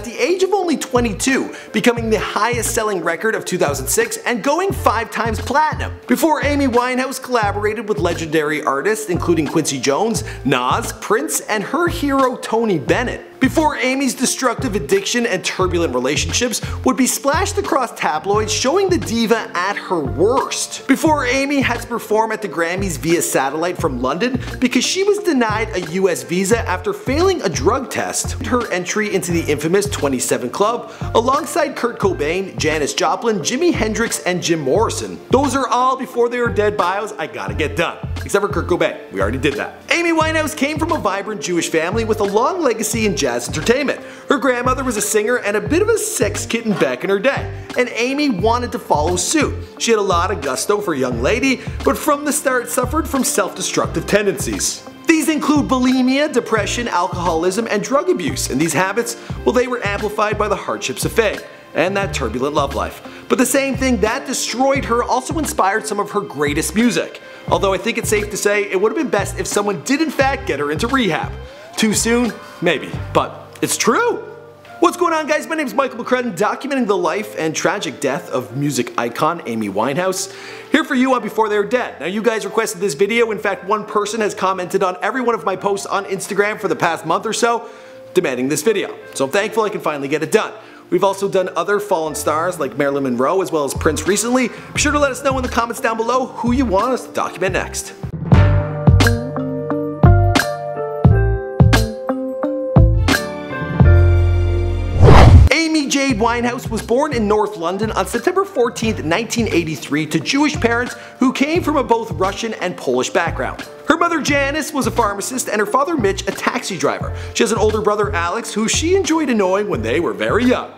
the age of only 22, becoming the highest selling record of 2006 and going 5 times platinum. Before Amy Winehouse collaborated with legendary artists including Quincey Jones, Nas, Prince, and her hero Tony Bennett. Before Amy's destructive addiction and turbulent relationships would be splashed across tabloids showing the diva at her worst. Before Amy had to perform at the Grammys via satellite from London because she was denied a US visa after failing a drug test. Her entry into the infamous 27 Club alongside Kurt Cobain, Janis Joplin, Jimi Hendrix, and Jim Morrison. Those are all before they were dead bios I gotta get done. Except for Kurt Cobain, we already did that. Amy Winehouse came from a vibrant Jewish family with a long legacy in jazz entertainment. Her grandmother was a singer and a bit of a sex kitten back in her day, and Amy wanted to follow suit. She had a lot of gusto for a young lady, but from the start suffered from self-destructive tendencies. These include bulimia, depression, alcoholism, and drug abuse, and these habits, well, they were amplified by the hardships of fame and that turbulent love life. But the same thing that destroyed her also inspired some of her greatest music. Although I think it's safe to say it would have been best if someone did in fact get her into rehab. Too soon? Maybe, but it's true! What's going on, guys? My name is Michael McCrudden, documenting the life and tragic death of music icon Amy Winehouse. Here for you on Before They Were Dead. Now, you guys requested this video. In fact, one person has commented on every one of my posts on Instagram for the past month or so, demanding this video. So I'm thankful I can finally get it done. We've also done other fallen stars like Marilyn Monroe as well as Prince recently. Be sure to let us know in the comments down below who you want us to document next. Amy Jade Winehouse was born in North London on September 14, 1983 to Jewish parents who came from a both Russian and Polish background. Her mother Janis was a pharmacist and her father Mitch a taxi driver. She has an older brother Alex who she enjoyed annoying when they were very young,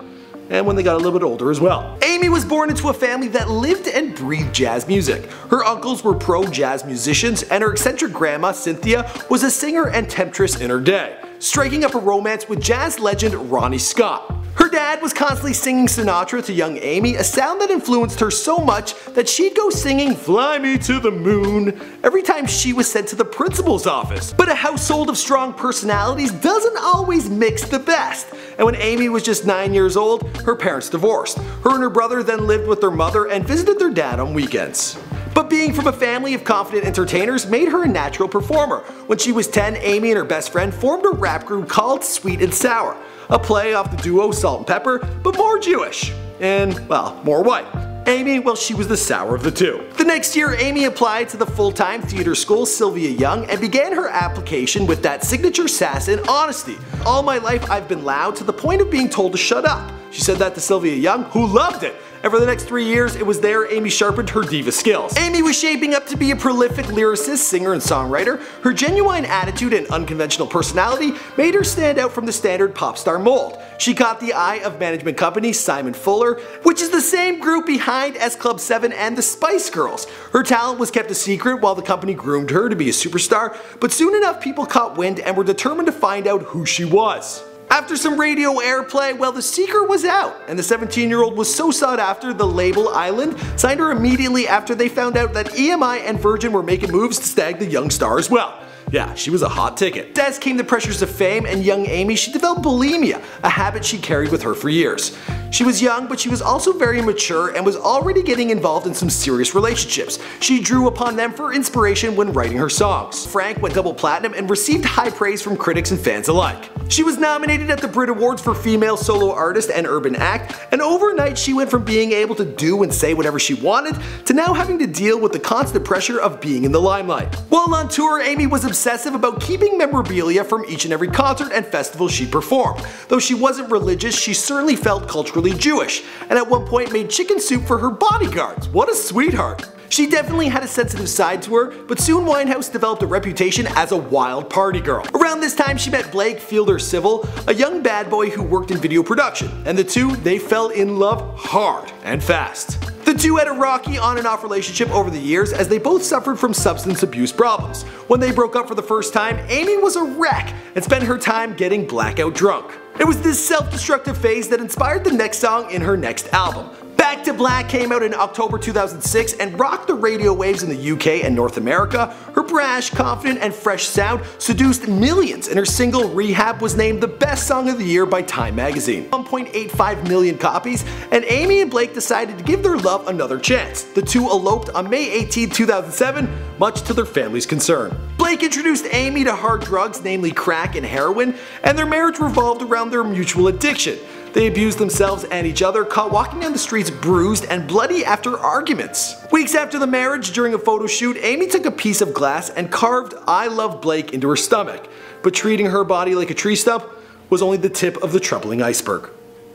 and when they got a little bit older as well. Amy was born into a family that lived and breathed jazz music. Her uncles were pro-jazz musicians and her eccentric grandma Cynthia was a singer and temptress in her day, striking up a romance with jazz legend Ronnie Scott. Her dad was constantly singing Sinatra to young Amy, a sound that influenced her so much that she'd go singing "Fly Me to the Moon" every time she was sent to the principal's office. But a household of strong personalities doesn't always mix the best, and when Amy was just 9 years old, her parents divorced. Her and her brother then lived with their mother and visited their dad on weekends. But being from a family of confident entertainers made her a natural performer. When she was 10, Amy and her best friend formed a rap group called Sweet and Sour, a play off the duo Salt and Pepper, but more Jewish. And, well, more white. Amy, well, she was the sour of the two. The next year, Amy applied to the full-time theater school Sylvia Young and began her application with that signature sass and honesty. "All my life I've been loud to the point of being told to shut up." She said that to Sylvia Young, who loved it. And for the next 3 years, it was there Amy sharpened her diva skills. Amy was shaping up to be a prolific lyricist, singer, and songwriter. Her genuine attitude and unconventional personality made her stand out from the standard pop star mold. She caught the eye of management company Simon Fuller, which is the same group behind S Club 7 and the Spice Girls. Her talent was kept a secret while the company groomed her to be a superstar, but soon enough people caught wind and were determined to find out who she was. After some radio airplay, well, the secret was out, and the 17-year-old was so sought after the label Island signed her immediately after they found out that EMI and Virgin were making moves to snag the young star as well. Yeah, she was a hot ticket. As came the pressures of fame, and young Amy, she developed bulimia, a habit she carried with her for years. She was young, but she was also very mature and was already getting involved in some serious relationships. She drew upon them for inspiration when writing her songs. Frank went double platinum and received high praise from critics and fans alike. She was nominated at the Brit Awards for Female Solo Artist and Urban Act, and overnight she went from being able to do and say whatever she wanted to now having to deal with the constant pressure of being in the limelight. While on tour, Amy was obsessive about keeping memorabilia from each and every concert and festival she performed. Though she wasn't religious, she certainly felt culturally Jewish, and at one point made chicken soup for her bodyguards. What a sweetheart! She definitely had a sensitive side to her, but soon Winehouse developed a reputation as a wild party girl. Around this time she met Blake Fielder Civil, a young bad boy who worked in video production, and the two, they fell in love hard and fast. The two had a rocky on and off relationship over the years as they both suffered from substance abuse problems. When they broke up for the first time, Amy was a wreck and spent her time getting blackout drunk. It was this self-destructive phase that inspired the next song in her next album. Back to Black came out in October 2006 and rocked the radio waves in the UK and North America. Her brash, confident, and fresh sound seduced millions, and her single Rehab was named the best song of the year by Time magazine. 1.85 million copies, and Amy and Blake decided to give their love another chance. The two eloped on May 18, 2007, much to their family's concern. Blake introduced Amy to hard drugs, namely crack and heroin, and their marriage revolved around their mutual addiction. They abused themselves and each other, caught walking down the streets bruised and bloody after arguments. Weeks after the marriage, during a photo shoot, Amy took a piece of glass and carved "I love Blake" into her stomach. But treating her body like a tree stump was only the tip of the troubling iceberg.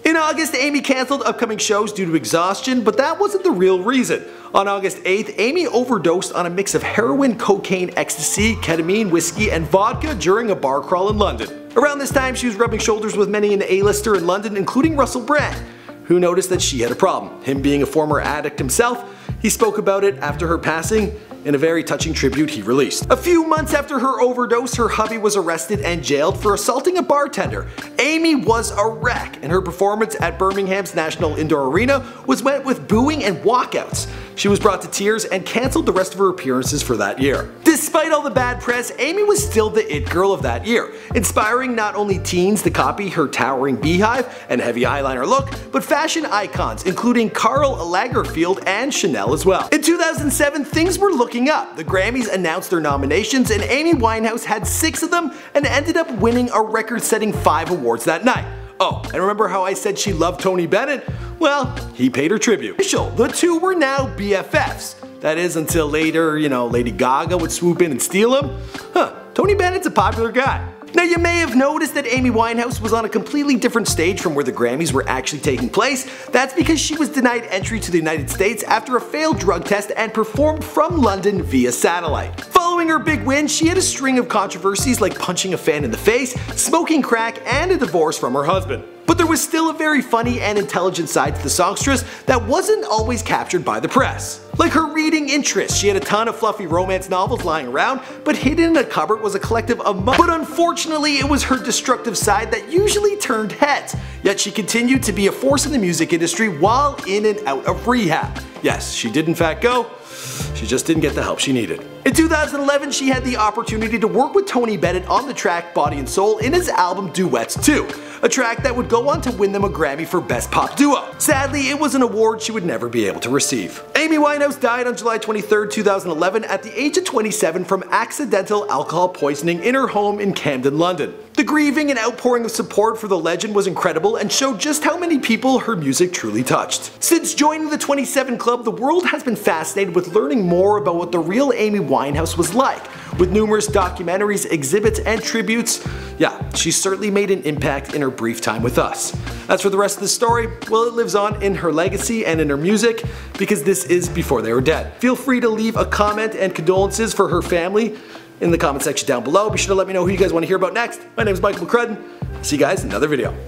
In August, Amy cancelled upcoming shows due to exhaustion, but that wasn't the real reason. On August 8th, Amy overdosed on a mix of heroin, cocaine, ecstasy, ketamine, whiskey, and vodka during a bar crawl in London. Around this time, she was rubbing shoulders with many an A-lister in London, including Russell Brand, who noticed that she had a problem. Him being a former addict himself, he spoke about it after her passing in a very touching tribute he released. A few months after her overdose, her hubby was arrested and jailed for assaulting a bartender. Amy was a wreck, and her performance at Birmingham's National Indoor Arena was met with booing and walkouts. She was brought to tears and cancelled the rest of her appearances for that year. Despite all the bad press, Amy was still the it girl of that year, inspiring not only teens to copy her towering beehive and heavy eyeliner look, but fashion icons including Karl Lagerfeld and Chanel as well. In 2007, things were looking up. The Grammys announced their nominations, and Amy Winehouse had 6 of them and ended up winning a record-setting 5 awards that night. Oh, and remember how I said she loved Tony Bennett? Well, he paid her tribute. The two were now BFFs. That is until later, Lady Gaga would swoop in and steal him. Tony Bennett's a popular guy. Now, you may have noticed that Amy Winehouse was on a completely different stage from where the Grammys were actually taking place. That's because she was denied entry to the United States after a failed drug test and performed from London via satellite. Following her big win, she had a string of controversies like punching a fan in the face, smoking crack, and a divorce from her husband. But there was still a very funny and intelligent side to the songstress that wasn't always captured by the press. Like her reading interests, she had a ton of fluffy romance novels lying around, but hidden in a cupboard was a collective of But unfortunately, it was her destructive side that usually turned heads. Yet she continued to be a force in the music industry while in and out of rehab. Yes, she did in fact go. She just didn't get the help she needed. In 2011, she had the opportunity to work with Tony Bennett on the track Body and Soul in his album Duets 2, a track that would go on to win them a Grammy for Best Pop Duo. Sadly, it was an award she would never be able to receive. Amy Winehouse died on July 23, 2011 at the age of 27 from accidental alcohol poisoning in her home in Camden, London. The grieving and outpouring of support for the legend was incredible and showed just how many people her music truly touched. Since joining the 27 Club, the world has been fascinated with learning more about what the real Amy Winehouse was like. With numerous documentaries, exhibits, and tributes, yeah, she certainly made an impact in her brief time with us. As for the rest of the story, well, it lives on in her legacy and in her music, because this is before they were dead. Feel free to leave a comment and condolences for her family in the comment section down below. Be sure to let me know who you guys want to hear about next. My name is Michael McCrudden. See you guys in another video.